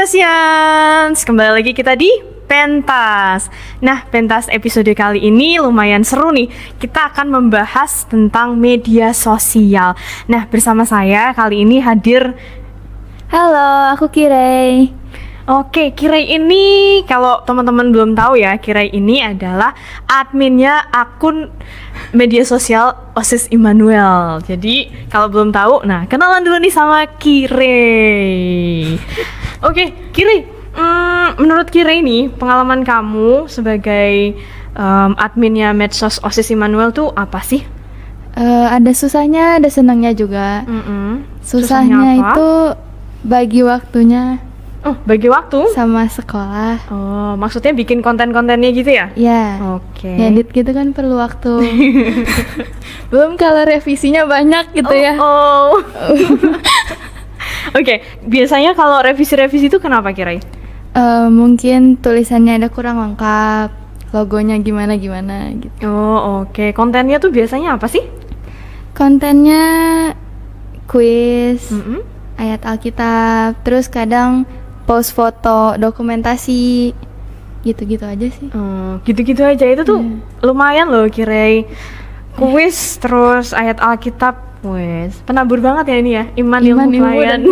Pentasians, kembali lagi kita di Pentas. Nah, Pentas episode kali ini lumayan seru nih. Kita akan membahas tentang media sosial. Nah, bersama saya kali ini hadir. Halo, aku Kirei. Oke, Kirei ini kalau teman-teman belum tahu ya, Kirei ini adalah adminnya akun media sosial OSIS Immanuel. Jadi kalau belum tahu, nah kenalan dulu nih sama Kirei. Oke, Kirei, menurut Kirei nih pengalaman kamu sebagai adminnya medsos OSIS Immanuel tuh apa sih? Ada susahnya, ada senangnya juga. Susahnya itu bagi waktunya. Oh, bagi waktu? Sama sekolah. Oh, maksudnya bikin konten-kontennya gitu ya? Ya. Oke. Ngedit gitu kan perlu waktu. Belum kalau revisinya banyak gitu ya. Oke, biasanya kalau revisi-revisi itu kenapa Kirai? Mungkin tulisannya ada kurang lengkap, logonya gimana-gimana gitu. Oh, oke. Kontennya tuh biasanya apa sih? Kontennya kuis, ayat Alkitab, terus kadang post foto, dokumentasi, gitu-gitu aja sih. Gitu-gitu aja itu tuh lumayan loh Kirai. Kuis terus ayat Alkitab, wes penabur banget ya ini ya, iman ilmu pelayan.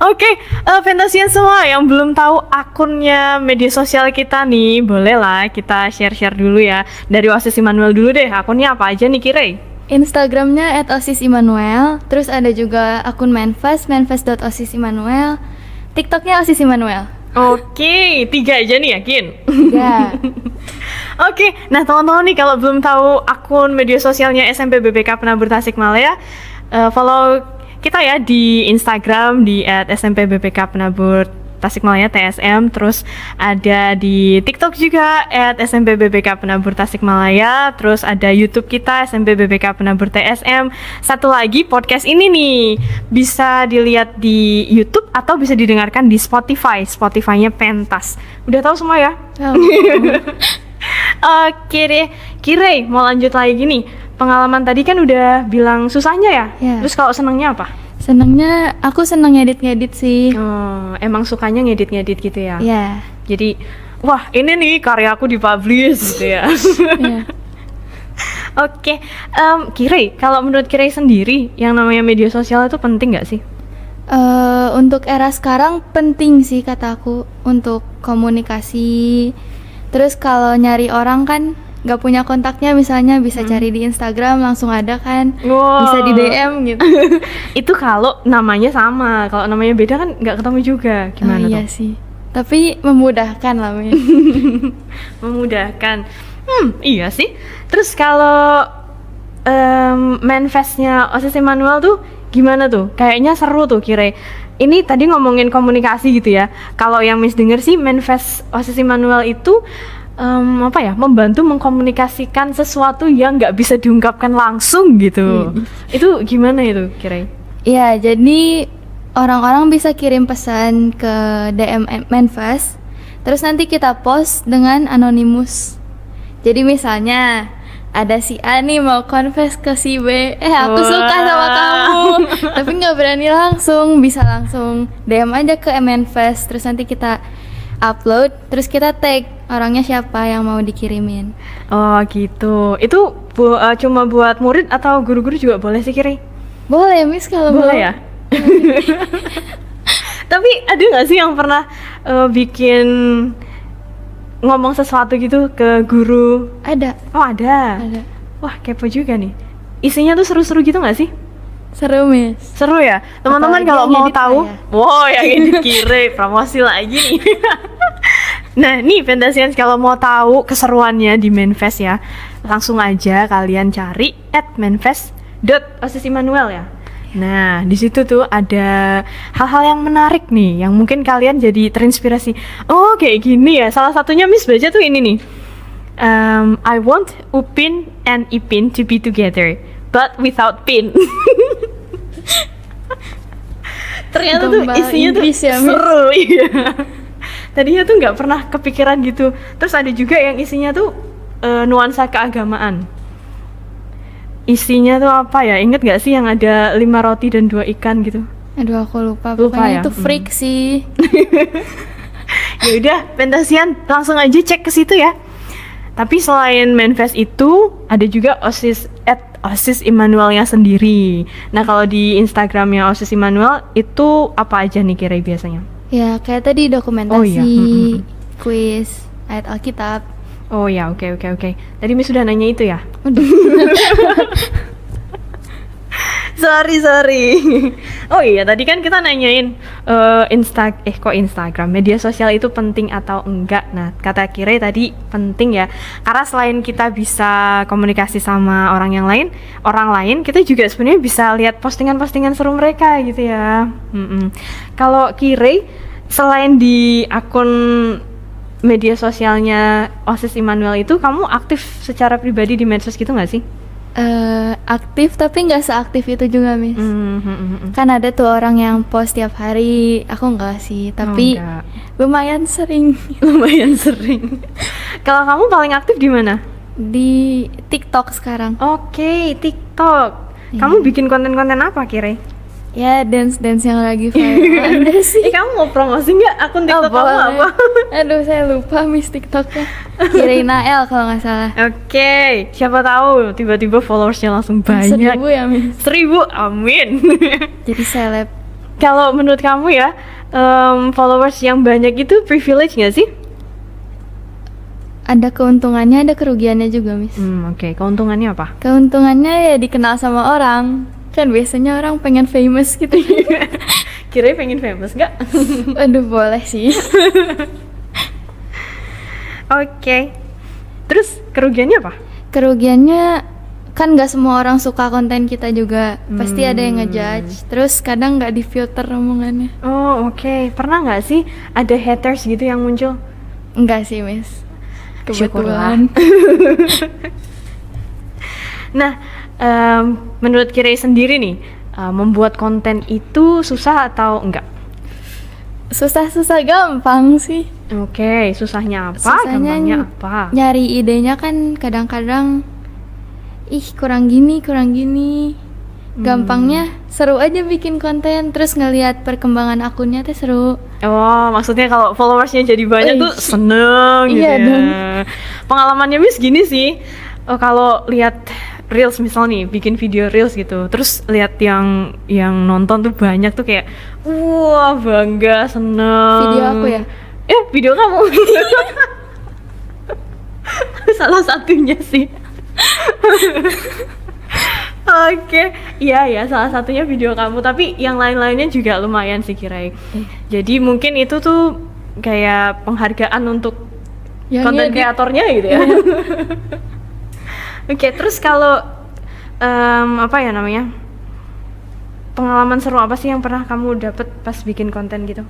Oke, Pentasian semua yang belum tahu akunnya media sosial kita nih, bolehlah kita share-share dulu ya. Dari OSIS Immanuel dulu deh, akunnya apa aja nih Kirai? Instagramnya @osisimmanuel, terus ada juga akun Manfest, manfest.osisimmanuel, TikToknya OSIS Immanuel. Oke, 3 aja nih yakin? Ya. Oke, nah teman-teman nih kalau belum tahu akun media sosialnya SMP BPK Penabur Tasikmalaya, follow kita ya di Instagram di @SMP BPK Penabur Tasikmalaya TSM, terus ada di TikTok juga @SMP BPK Penabur Tasikmalaya, terus ada YouTube kita SMP BPK Penabur TSM. Satu lagi podcast ini nih bisa dilihat di YouTube atau bisa didengarkan di Spotify-nya Pentas. Udah tahu semua ya? Oke deh, Kirei mau lanjut lagi nih. Pengalaman tadi kan udah bilang susahnya ya? Terus kalau senangnya apa? Senangnya aku senang ngedit-ngedit sih. Emang sukanya ngedit-ngedit gitu ya? Iya. Jadi, wah ini nih karyaku dipublish gitu ya. Iya. Oke, Kirei, kalau menurut Kirei sendiri yang namanya media sosial itu penting nggak sih? Untuk era sekarang penting sih kata aku, untuk komunikasi. Terus kalau nyari orang kan nggak punya kontaknya, misalnya bisa cari di Instagram langsung ada kan. Bisa di DM gitu. Itu kalau namanya sama, kalau namanya beda kan nggak ketemu juga. Gimana tuh? Iya sih, tapi memudahkan lah. Memudahkan. Iya sih. Terus kalau manifestnya OSIS Immanuel tuh gimana tuh? Kayaknya seru tuh Kirei. Ini tadi ngomongin komunikasi gitu ya. Kalau yang Miss denger sih manifest OSIS Immanuel itu membantu mengkomunikasikan sesuatu yang nggak bisa diungkapkan langsung gitu. Itu gimana itu Kirei? Iya, jadi orang-orang bisa kirim pesan ke DM Manfest, terus nanti kita post dengan anonimus. Jadi misalnya ada si A nih mau confess ke si B, aku suka sama kamu, tapi nggak berani langsung, bisa langsung DM aja ke Manfest, terus nanti kita upload, terus kita tag orangnya siapa yang mau dikirimin. Oh gitu. Itu cuma buat murid atau guru-guru juga boleh sih Kirei? Boleh Miss, kalau boleh ya. Tapi ada nggak sih yang pernah bikin ngomong sesuatu gitu ke guru? Ada. Oh ada. Wah kepo juga nih. Isinya tuh seru-seru gitu nggak sih? Seru Miss. Seru ya. Teman-teman kalau mau tahu, yang edit Kirei promosi lagi nih. Nah nih Pentasians, kalau mau tahu keseruannya di Manfest ya, langsung aja kalian cari @manfest.osisimmanuel ya. Nah, di situ tuh ada hal-hal yang menarik nih, yang mungkin kalian jadi terinspirasi. Oh, kayak gini ya. Salah satunya Miss baca tuh ini nih. I want Upin and Ipin to be together, but without pin. Ternyata tuh isinya tuh seru, iya. Tadinya tuh nggak pernah kepikiran gitu. Terus ada juga yang isinya tuh nuansa keagamaan. Isinya tuh apa ya? Ingat gak sih yang ada 5 roti dan 2 ikan gitu? Aduh aku lupa. Lupa Pokoknya ya? itu freak sih. Ya udah, Pentasian langsung aja cek ke situ ya. Tapi selain Manfest itu ada juga OSIS OSIS Immanuelnya sendiri. Nah kalau di Instagramnya OSIS Immanuel itu apa aja nih kira biasanya? Ya kayak tadi dokumentasi, Oh iya, kuis, ayat Alkitab. Oh ya, oke. Tadi Miss sudah nanya itu ya? Aduh. Sorry. Oh iya, tadi kan kita nanyain Instagram, media sosial itu penting atau enggak. Nah, kata Kire tadi penting ya. Karena selain kita bisa komunikasi sama orang lain, kita juga sebenarnya bisa lihat postingan-postingan seru mereka gitu ya. Kalau Kire, selain di akun media sosialnya OSIS Immanuel itu, kamu aktif secara pribadi di medsos gitu nggak sih? Aktif tapi nggak seaktif itu juga, Miss. Kan ada tuh orang yang post tiap hari, aku nggak sih, tapi enggak. lumayan sering. Lumayan sering. Kalau kamu paling aktif di mana? Di TikTok sekarang. Oke, TikTok. Iya. Kamu bikin konten-konten apa Kire? Ya dance yang lagi viral ada sih. Kamu mau promosi nggak akun TikTok kamu boleh. apa? Aduh saya lupa Miss TikToknya. Kiraina L kalau nggak salah. Oke, siapa tahu tiba-tiba followersnya langsung banyak. 1000 ya Miss. 1000, amin. Jadi seleb. Kalau menurut kamu ya, followers yang banyak itu privilege nggak sih? Ada keuntungannya, ada kerugiannya juga Miss. Oke. Keuntungannya apa? Keuntungannya ya dikenal sama orang. Kan biasanya orang pengen famous gitu. Kira pengen famous nggak? Aduh boleh sih. Oke. Terus kerugiannya apa? Kerugiannya kan nggak semua orang suka konten kita juga. Pasti ada yang ngejudge. Terus kadang nggak difilter omongannya. Oh oke. Pernah nggak sih ada haters gitu yang muncul? Enggak sih Miss. Syukurlah. Kebetulan. Nah, menurut Kire sendiri nih, membuat konten itu susah atau enggak? Susah-susah gampang sih. Oke, susahnya apa? Susahnya Gampangnya apa? nyari idenya kan kadang-kadang kurang gini. Gampangnya seru aja bikin konten, terus ngelihat perkembangan akunnya tuh seru. Oh, maksudnya kalau followersnya jadi banyak tuh seneng gitu Iya ya. dong. Pengalamannya Miss gini sih, kalau lihat reels misal nih, bikin video reels gitu, terus lihat yang nonton tuh banyak tuh kayak, wah bangga, seneng. Video aku ya? Video kamu. Salah satunya sih. Oke, iya salah satunya video kamu, tapi yang lain-lainnya juga lumayan sih Kirai. Jadi mungkin itu tuh kayak penghargaan untuk konten kreatornya gitu ya. Oke, terus kalau apa ya namanya? Pengalaman seru apa sih yang pernah kamu dapet pas bikin konten gitu?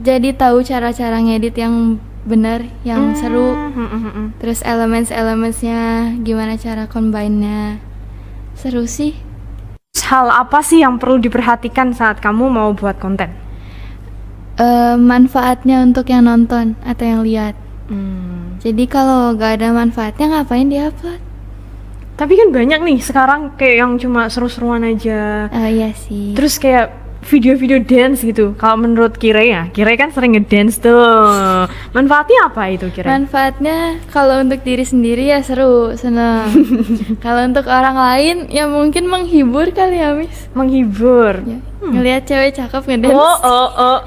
Jadi tahu cara-cara ngedit yang benar, yang seru. Terus elements-elementsnya gimana cara combine-nya. Seru sih. Hal apa sih yang perlu diperhatikan saat kamu mau buat konten? Manfaatnya untuk yang nonton atau yang lihat. Jadi kalau gak ada manfaatnya ngapain di-upload? Tapi kan banyak nih sekarang kayak yang cuma seru-seruan aja. Iya sih. Terus kayak video-video dance gitu. Kalau menurut Kire ya, Kire kan sering ngedance tuh. Manfaatnya apa itu Kire? Manfaatnya kalau untuk diri sendiri ya seru, seneng. Kalau untuk orang lain ya mungkin menghibur kali ya Miss. Menghibur. Ya, ngelihat cewek cakep ngedance. Oh.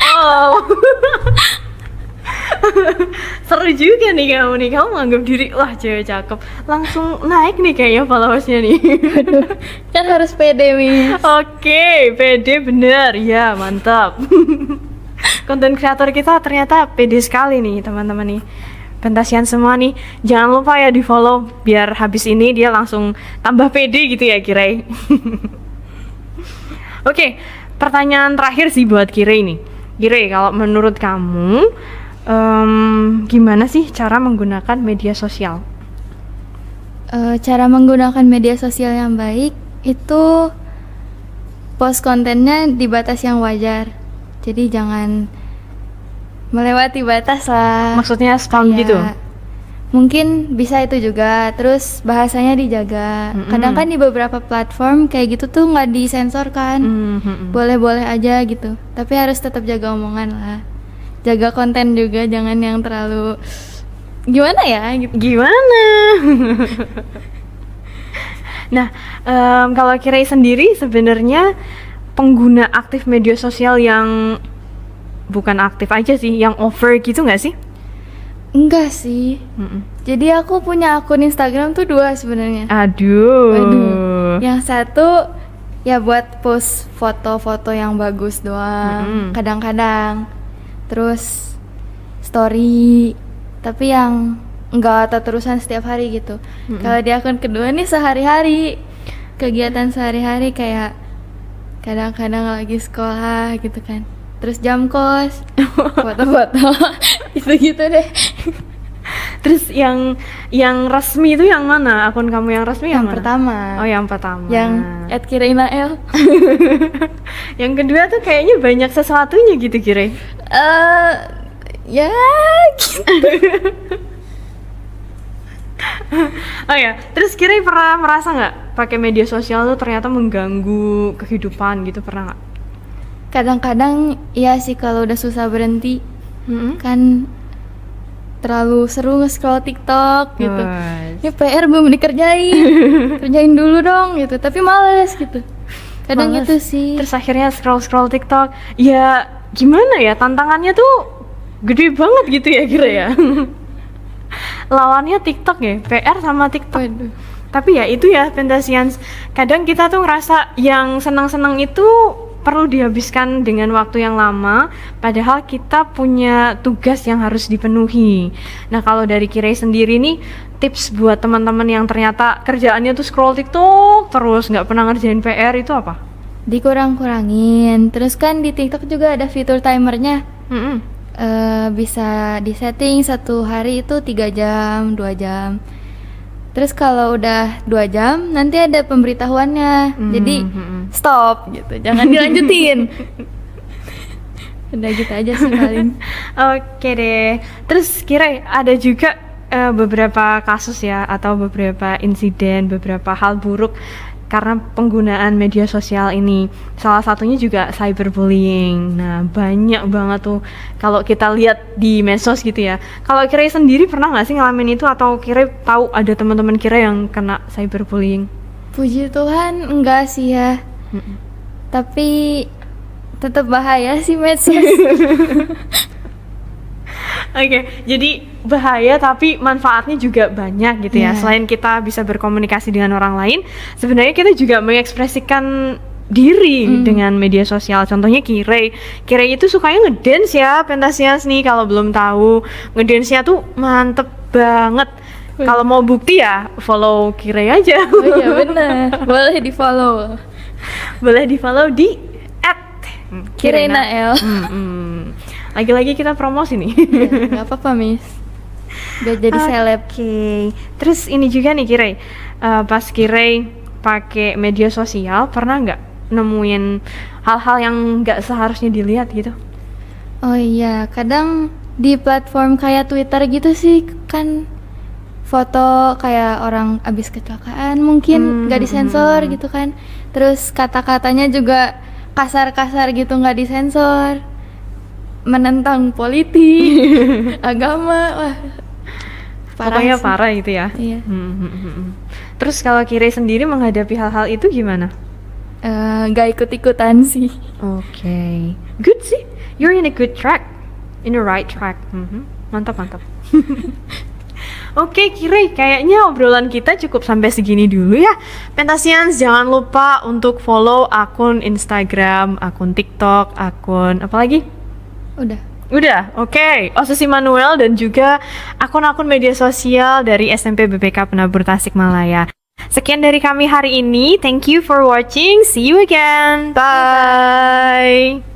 Seru juga nih kamu anggap diri wah cewek cakep, langsung naik nih kayaknya followersnya nih. Aduh, kan harus pede Miss. Oke, pede bener ya, mantap. Konten kreator kita ternyata pede sekali nih teman-teman nih. Pentasian semua nih, jangan lupa ya di follow biar habis ini dia langsung tambah pede gitu ya Kirai. Oke, pertanyaan terakhir sih buat Kirai nih. Kirai, kalau menurut kamu gimana sih cara menggunakan media sosial? Cara menggunakan media sosial yang baik itu post kontennya di batas yang wajar. Jadi jangan melewati batas lah. Maksudnya spam gitu? Mungkin bisa itu juga, terus bahasanya dijaga. Kadang kan di beberapa platform kayak gitu tuh nggak disensor kan, boleh-boleh aja gitu. Tapi harus tetap jaga omongan lah, jaga konten juga, jangan yang terlalu gimana ya gitu. Gimana? Nah, kalau Kirei sendiri sebenarnya pengguna aktif media sosial yang bukan aktif aja sih, yang over gitu nggak sih? Enggak sih. Jadi aku punya akun Instagram tuh 2 sebenarnya. Aduh. Yang satu ya buat post foto-foto yang bagus doang, kadang-kadang. Terus story, tapi yang enggak terusan setiap hari gitu. Kalau di akun kedua nih sehari-hari, kegiatan sehari-hari kayak kadang-kadang lagi sekolah gitu kan. Terus jam kos, foto-foto, gitu-gitu deh. Terus yang resmi itu yang mana? Akun kamu yang resmi yang mana? Pertama. Oh, yang pertama. Yang @kireinael. Yang kedua tuh kayaknya banyak sesuatunya gitu, Kirei. Ya gitu. Oh ya, terus Kirei pernah merasa nggak pakai media sosial tuh ternyata mengganggu kehidupan gitu, pernah nggak? Kadang-kadang iya sih kalau udah susah berhenti. Kan terlalu seru nge-scroll TikTok gitu. Ya PR belum dikerjain. Kerjain dulu dong gitu, tapi males gitu. Kadang Males. gitu sih. Terus akhirnya scroll TikTok. Ya gimana ya, tantangannya tuh gede banget gitu ya Kirei ya. Lawannya TikTok ya, PR sama TikTok. Waduh. Tapi ya itu ya Pentasians, kadang kita tuh ngerasa yang senang-senang itu perlu dihabiskan dengan waktu yang lama, padahal kita punya tugas yang harus dipenuhi. Nah, kalau dari Kirei sendiri nih, tips buat teman-teman yang ternyata kerjaannya tuh scroll TikTok terus nggak pernah ngerjain PR itu apa? Dikurang-kurangin. Terus kan di TikTok juga ada fitur timernya. Bisa disetting 1 hari itu 3 jam, 2 jam. Terus kalau udah 2 jam nanti ada pemberitahuannya. Jadi stop gitu, jangan dilanjutin. Udah gitu aja sih paling. Oke deh. Terus Kirei ada juga beberapa kasus ya, atau beberapa insiden, beberapa hal buruk karena penggunaan media sosial ini. Salah satunya juga cyberbullying. Nah, banyak banget tuh kalau kita lihat di medsos gitu ya. Kalau Kirei sendiri pernah nggak sih ngalamin itu, atau Kirei tahu ada teman-teman Kirei yang kena cyberbullying? Puji Tuhan enggak sih ya. Tapi tetap bahaya sih medsos. Oke, jadi bahaya tapi manfaatnya juga banyak gitu ya. Iya. Selain kita bisa berkomunikasi dengan orang lain, sebenarnya kita juga mengekspresikan diri dengan media sosial. Contohnya Kirei itu sukanya ngedance ya, Pentasians nih kalau belum tahu. Ngedance-nya tuh mantep banget. Kalau mau bukti ya follow Kirei aja. Oh iya benar, boleh di follow. Boleh di follow di Kireinael. Lagi-lagi kita promosi nih. Gak apa-apa Miss, biar jadi seleb. Oke. Terus ini juga nih Kirei, pas Kirei pakai media sosial pernah nggak nemuin hal-hal yang nggak seharusnya dilihat gitu? Oh iya, kadang di platform kayak Twitter gitu sih kan foto kayak orang abis kecelakaan mungkin nggak disensor gitu kan. Terus kata-katanya juga kasar-kasar gitu, nggak disensor, menentang politik, agama, wah parah Pokoknya sih. parah gitu ya. Iya. Terus kalau Kirei sendiri menghadapi hal-hal itu gimana? Nggak ikut-ikutan sih. Oke. Good sih. You're in a good track. In the right track. Mantap. Oke Kirei, kayaknya obrolan kita cukup sampai segini dulu ya. Pentasians, jangan lupa untuk follow akun Instagram, akun TikTok, akun apa lagi? Udah, oke. Osesi Manuel dan juga akun-akun media sosial dari SMP BPK Penabur Tasikmalaya. Sekian dari kami hari ini. Thank you for watching. See you again. Bye.